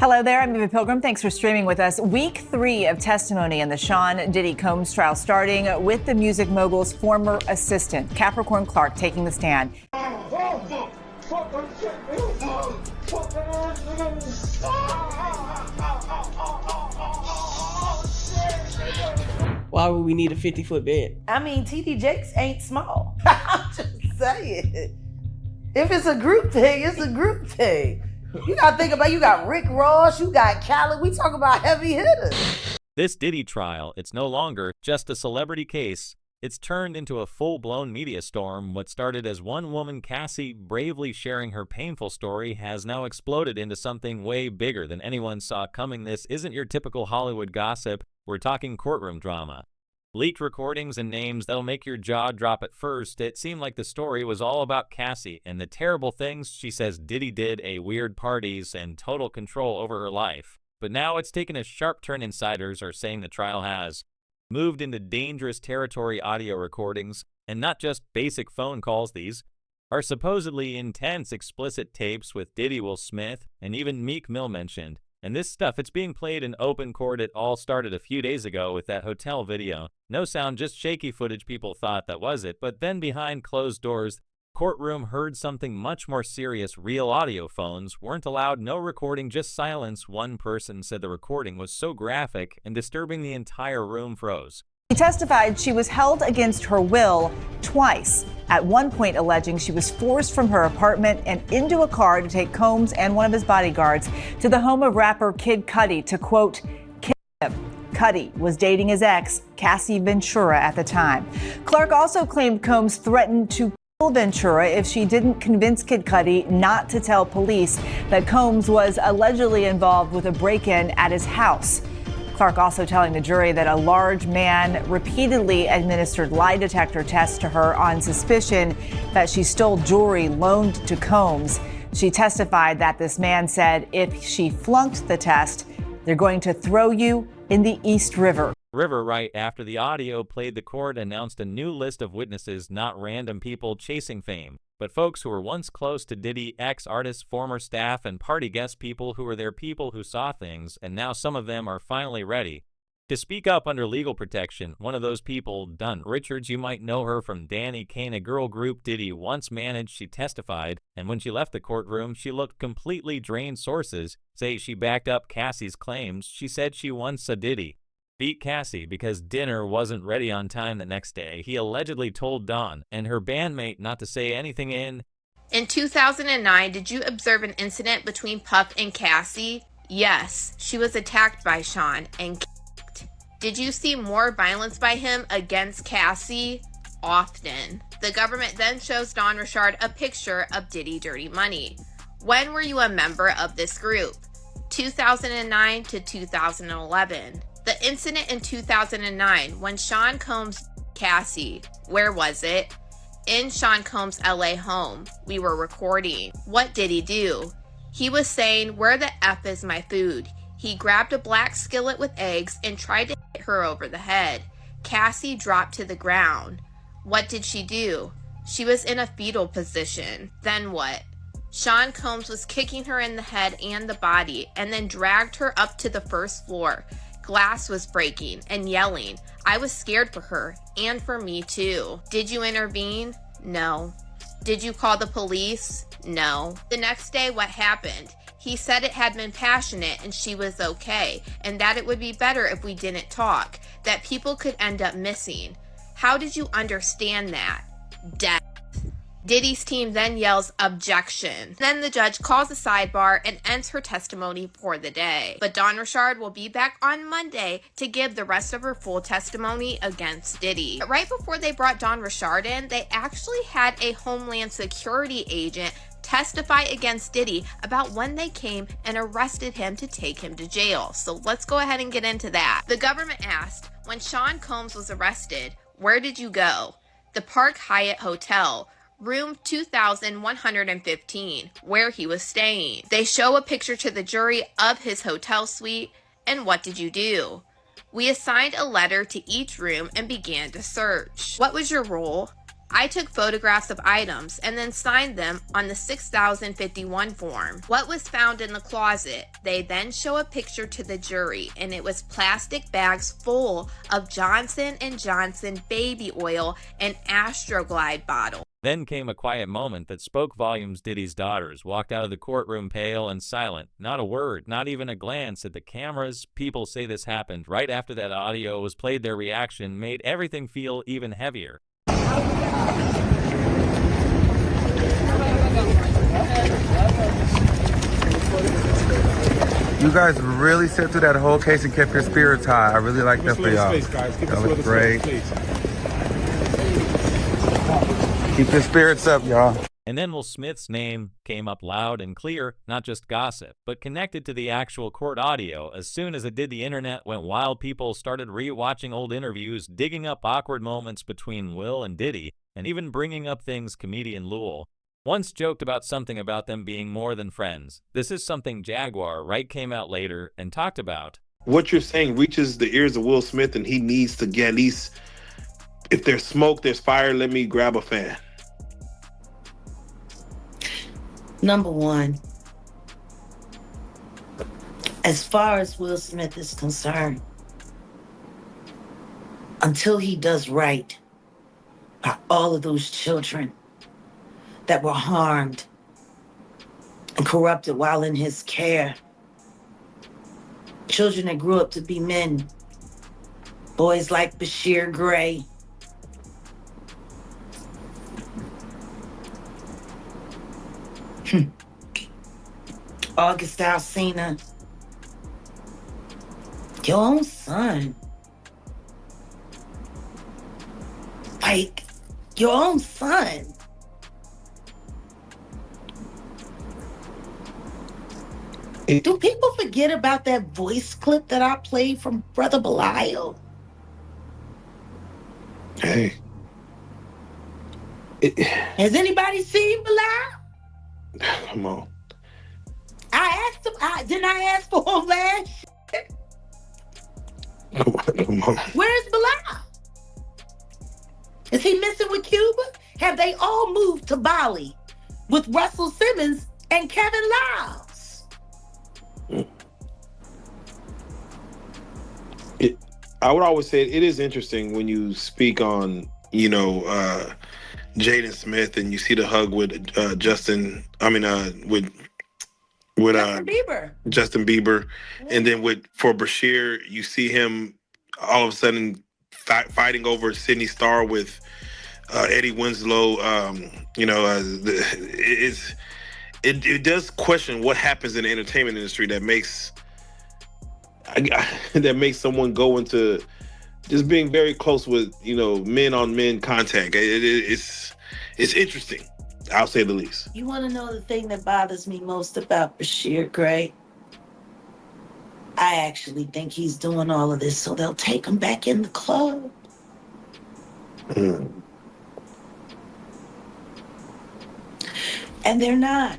Hello there, I'm Eva Pilgrim. Thanks for streaming with us. Week 3 of testimony in the Sean Diddy Combs trial, starting with the music mogul's former assistant, Capricorn Clark, taking the stand. Why would we need a 50-foot bed? I mean, TD Jakes ain't small. I'm just saying. If it's a group thing, it's a group thing. You gotta think about, you got Rick Ross, you got Khaled, we talk about heavy hitters. This Diddy trial, it's no longer just a celebrity case. It's turned into a full-blown media storm. What started as one woman, Cassie, bravely sharing her painful story has now exploded into something way bigger than anyone saw coming. This isn't your typical Hollywood gossip. We're talking courtroom drama. Leaked recordings and names that'll make your jaw drop at first. It seemed like the story was all about Cassie and the terrible things she says Diddy did, weird parties, and total control over her life. But now it's taken a sharp turn. Insiders are saying the trial has moved into dangerous territory. Audio recordings, and not just basic phone calls, these are supposedly intense, explicit tapes with Diddy, Will Smith, and even Meek Mill mentioned. And this stuff, it's being played in open court. It all started a few days ago with that hotel video. No sound, just shaky footage. People thought that was it. But then behind closed doors, Courtroom heard something much more serious. Real audio phones weren't allowed. No recording, just silence. One person said the recording was so graphic and disturbing the entire room froze. She testified she was held against her will twice, at one point alleging she was forced from her apartment and into a car to take Combs and one of his bodyguards to the home of rapper Kid Cudi to, quote, kill him. Cudi was dating his ex, Cassie Ventura, at the time. Clark also claimed Combs threatened to kill Ventura if she didn't convince Kid Cudi not to tell police that Combs was allegedly involved with a break-in at his house. Clark also telling the jury that a large man repeatedly administered lie detector tests to her on suspicion that she stole jewelry loaned to Combs. She testified that this man said if she flunked the test, they're going to throw you in the East River. Right after the audio played, the court announced a new list of witnesses, not random people chasing fame, but folks who were once close to Diddy, ex-artists, former staff, and party guest, people who were there, people who saw things, and now some of them are finally ready to speak up under legal protection. One of those people, Dunn Richards, you might know her from Danny Kane, a girl group Diddy once managed. She testified, and when she left the courtroom, she looked completely drained. Sources say she backed up Cassie's claims. She said she once saw Diddy beat Cassie because dinner wasn't ready on time the next day. He allegedly told Dawn and her bandmate not to say anything. In 2009, did you observe an incident between Puff and Cassie? Yes, she was attacked by Sean and kicked. Did you see more violence by him against Cassie? Often. The government then shows Don Richard a picture of Diddy Dirty Money. When were you a member of this group? 2009 to 2011. The incident in 2009 when Sean Combs Cassie, where was it? In Sean Combs' LA home. We were recording. What did he do? He was saying, "Where the F is my food?" He grabbed a black skillet with eggs and tried to hit her over the head. Cassie dropped to the ground. What did she do? She was in a fetal position. Then what? Sean Combs was kicking her in the head and the body and then dragged her up to the first floor. Glass was breaking and yelling. I was scared for her and for me too. Did you intervene? No. Did you call the police? No. The next day, what happened? He said it had been passionate and she was okay, and that it would be better if we didn't talk, that people could end up missing. How did you understand that? Death. Diddy's team then yells objection. Then the judge calls a sidebar and ends her testimony for the day. But Don Richard will be back on Monday to give the rest of her full testimony against Diddy. But right before they brought Don Richard in, they actually had a Homeland Security agent testify against Diddy about when they came and arrested him to take him to jail. So let's go ahead and get into that. The government asked, when Sean Combs was arrested, where did you go? The Park Hyatt Hotel, room 2115, where he was staying. They show a picture to the jury of his hotel suite. And what did you do? We assigned a letter to each room and began to search. What was your role? I took photographs of items and then signed them on the 6051 form. What was found in the closet? They then show a picture to the jury, and it was plastic bags full of Johnson & Johnson baby oil and Astroglide bottle. Then came a quiet moment that spoke volumes. Diddy's daughters walked out of the courtroom pale and silent. Not a word, not even a glance at the cameras. People say this happened right after that audio was played. Their reaction made everything feel even heavier. You guys really sit through that whole case and kept your spirits high. I really like that for y'all. That was great. Keep your spirits up, y'all. And then Will Smith's name came up loud and clear, not just gossip, but connected to the actual court audio. As soon as it did, the internet went wild. People started re-watching old interviews, digging up awkward moments between Will and Diddy, and even bringing up things comedian Lul once joked about, something about them being more than friends. This is something Jaguar Wright came out later and talked about. What you're saying reaches the ears of Will Smith, and he needs to get at least, if there's smoke, there's fire, let me grab a fan. Number one, as far as Will Smith is concerned, until he does right by all of those children that were harmed and corrupted while in his care, children that grew up to be men, boys like Bashir Gray, August Alsina, your own son. Like, your own son. Do people forget about that voice clip that I played from Brother Belial? Hey. Has anybody seen Belial? Come on. I asked him, didn't I ask for him last? Come on. Where's Belial? Is he missing with Cuba? Have they all moved to Bali with Russell Simmons and Kevin Liles? I would always say it is interesting when you speak on, Jaden Smith and you see the hug with with Justin Bieber. Justin Bieber, and then for Bashir, you see him all of a sudden fighting over Sydney Starr with Eddie Winslow. It does question what happens in the entertainment industry that makes someone go into just being very close with men on men contact. It's interesting, I'll say the least. You want to know the thing that bothers me most about Bashir Gray? I actually think he's doing all of this so they'll take him back in the club. And they're not.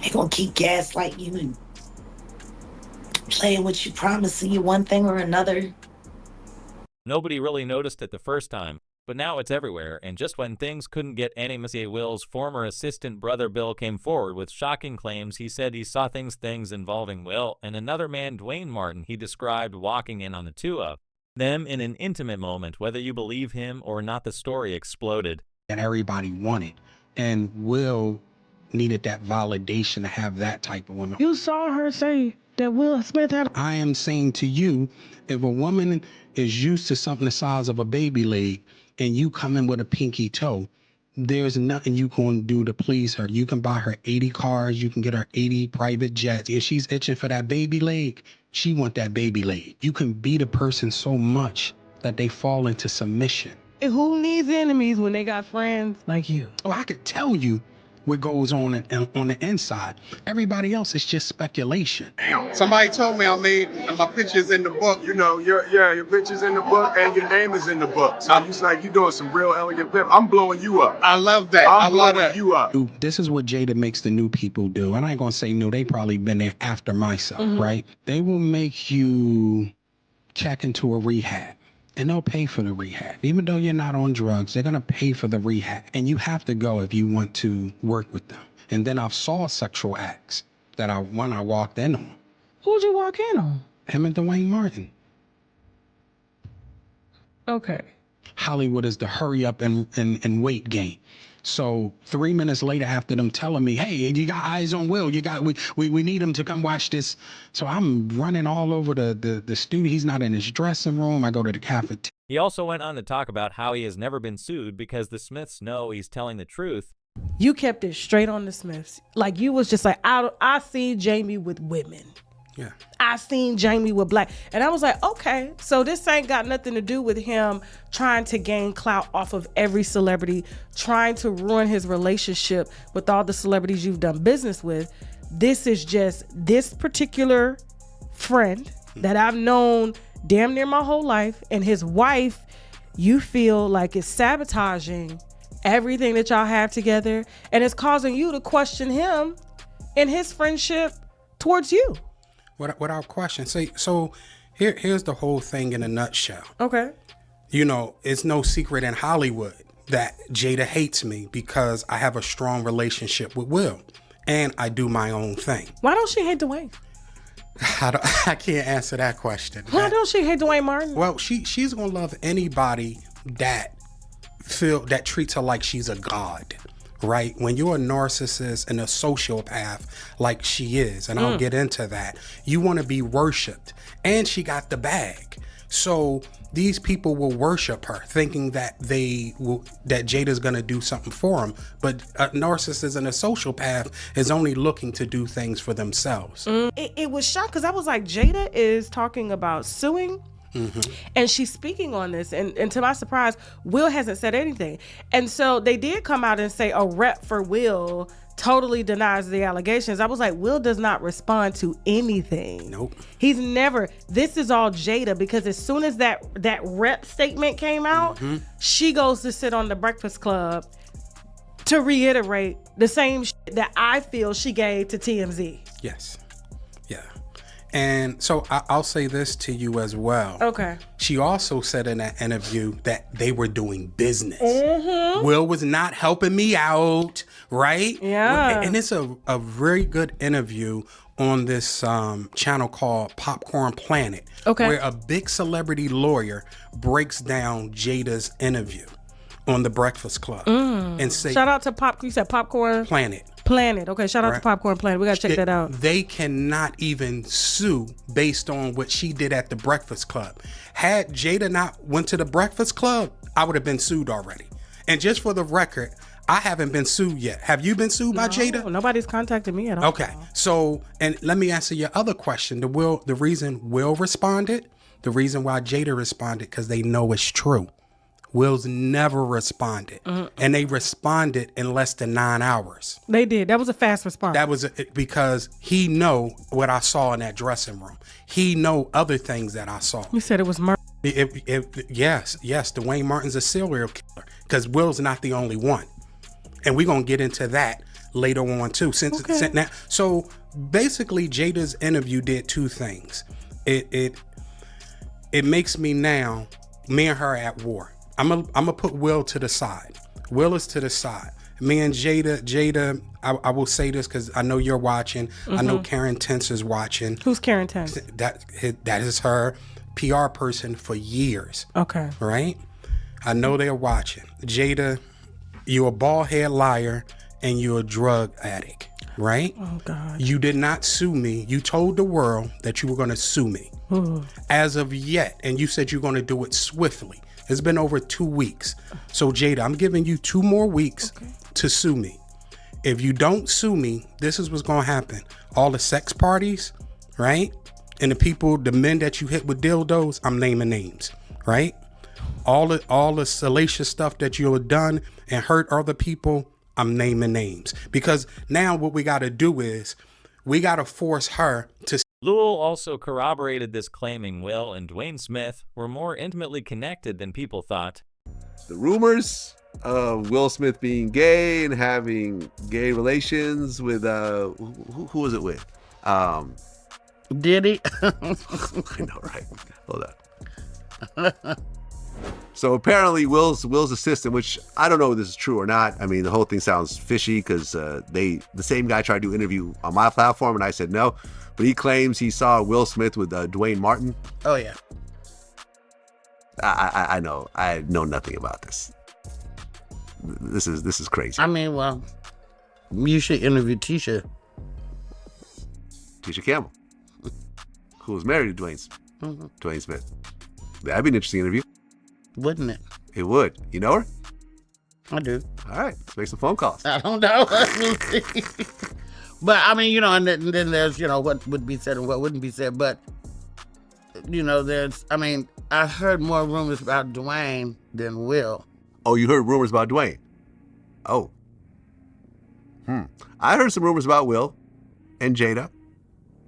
They're gonna keep gaslighting you and playing with you, promising you one thing or another. Nobody really noticed it the first time, but now it's everywhere, and just when things couldn't get any, Monsieur Will's former assistant brother Bill came forward with shocking claims. He said he saw things involving Will and another man, Dwayne Martin, he described walking in on the two of them in an intimate moment. Whether you believe him or not, the story exploded. And everybody wanted, and Will needed that validation to have that type of woman. You saw her say that Will Smith had. I am saying to you, if a woman is used to something the size of a baby leg and you come in with a pinky toe, there's nothing you can do to please her. You can buy her 80 cars, you can get her 80 private jets. If she's itching for that baby leg, she want that baby leg. You can beat a person so much that they fall into submission. And who needs enemies when they got friends like you? Oh, I could tell you what goes on the inside. Everybody else is just speculation. Somebody told me my picture's in the book. Your picture's in the book and your name is in the book. So it's like you're doing some real elegant pimp. I'm blowing you up. I love that. I'm blowing you up. This is what Jada makes the new people do. And I ain't gonna say new, they probably been there after myself, right? They will make you check into a rehab. and they'll pay for the rehab. Even though you're not on drugs, they're going to pay for the rehab. And you have to go if you want to work with them. And then I saw sexual acts that I walked in on. Who'd you walk in on? Him and Dwayne Martin. Okay. Hollywood is the hurry up and wait game. So 3 minutes later, after them telling me, hey, you got eyes on Will, we need him to come watch this. So I'm running all over the studio. He's not in his dressing room. I go to the cafeteria. He also went on to talk about how he has never been sued because the Smiths know he's telling the truth. You kept it straight on the Smiths. Like, you was just like, I seen Jamie with women. Yeah. I seen Jamie with black. And I was like, okay, so this ain't got nothing to do with him trying to gain clout off of every celebrity, trying to ruin his relationship with all the celebrities you've done business with. This is just this particular friend that I've known damn near my whole life, and his wife, you feel like is sabotaging everything that y'all have together, and it's causing you to question him and his friendship towards you. Without question. So here's the whole thing in a nutshell. Okay. You know, it's no secret in Hollywood that Jada hates me because I have a strong relationship with Will, and I do my own thing. Why don't she hate Dwayne? I can't answer that question. Why don't she hate Dwayne Martin? Well, she's gonna love anybody that treats her like she's a god, right? When you're a narcissist and a sociopath like she is, and I'll get into that, you want to be worshipped, and she got the bag. So these people will worship her, thinking that that Jada's gonna do something for them. But a narcissist and a sociopath is only looking to do things for themselves. It was shocked because I was like, Jada is talking about suing. Mm-hmm. And she's speaking on this, and to my surprise, Will hasn't said anything. And so they did come out and say a rep for Will totally denies the allegations. I was like, Will does not respond to anything. Nope. He's never. This is all Jada, because as soon as that rep statement came out, she goes to sit on the Breakfast Club to reiterate the same that I feel she gave to TMZ. Yes. Yeah. And so I'll say this to you as well. Okay. She also said in that interview that they were doing business. Mm-hmm. Will was not helping me out, right? Yeah. And it's a very good interview on this channel called Popcorn Planet. Okay. Where a big celebrity lawyer breaks down Jada's interview on the Breakfast Club. And say, shout out to you said Popcorn Planet. Okay, shout out to Popcorn Planet. We gotta check that out. They cannot even sue based on what she did at the Breakfast Club. Had Jada not went to the Breakfast Club, I would have been sued already. And just for the record, I haven't been sued yet. Have you been sued by Jada? Nobody's contacted me at all. Okay, so, and let me answer your other question. The reason Will responded, the reason why Jada responded, because they know it's true. Will's never responded, and they responded in less than 9 hours. They did. That was a fast response. That was because he know what I saw in that dressing room. He know other things that I saw. You said it was murder. Yes. Dwayne Martin's a serial killer, because Will's not the only one, and we're gonna get into that later on too. So basically, Jada's interview did two things. It makes me now, me and her at war. I'm gonna put Will to the side. Will is to the side. Me and Jada, I will say this because I know you're watching. I know Karen Tense is watching. Who's Karen Tense? That is her PR person for years. Okay. Right? I know they're watching. Jada, you're a bald head liar and you're a drug addict. Right? Oh, God. You did not sue me. You told the world that you were going to sue me. As of yet, and you said you're going to do it swiftly. It's been over 2 weeks. So Jada, I'm giving you 2 more weeks to sue me. If you don't sue me, this is what's going to happen. All the sex parties, right? And the men that you hit with dildos, I'm naming names, right? All the salacious stuff that you have done and hurt other people, I'm naming names. Because now what we got to do is we got to force her to. Lowell also corroborated this, claiming Will and Dwayne Smith were more intimately connected than people thought. The rumors of Will Smith being gay and having gay relations with who was it with? Diddy. I know, right? Hold on. So apparently Will's assistant, which I don't know if this is true or not. I mean, the whole thing sounds fishy because the same guy tried to do an interview on my platform and I said no. But he claims he saw Will Smith with Dwayne Martin. Oh, yeah. I know. I know nothing about this. This is crazy. I mean, well, you should interview Tisha Campbell, who was married to Dwayne Smith. That'd be an interesting interview. Wouldn't it? It would. You know her? I do. All right, let's make some phone calls. I don't know. But I mean, and then there's, what would be said and what wouldn't be said. But, I heard more rumors about Dwayne than Will. Oh, you heard rumors about Dwayne? Oh. I heard some rumors about Will and Jada,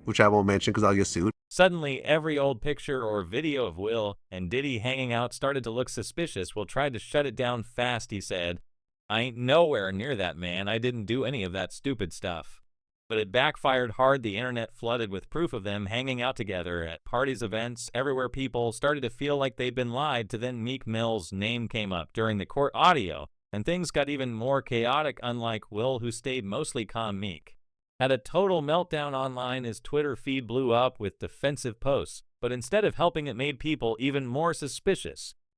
which I won't mention because I'll get sued. Suddenly, every old picture or video of Will and Diddy hanging out started to look suspicious. Will tried to shut it down fast, he said. I ain't nowhere near that man. I didn't do any of that stupid stuff. But it backfired hard. The internet flooded with proof of them hanging out together at parties, events, everywhere. People started to feel like they'd been lied to. Then Meek Mill's name came up during the court audio, and things got even more chaotic. Unlike Will, who stayed mostly calm, Meek had a total meltdown online. His Twitter feed blew up with defensive posts, but instead of helping, it made people even more suspicious.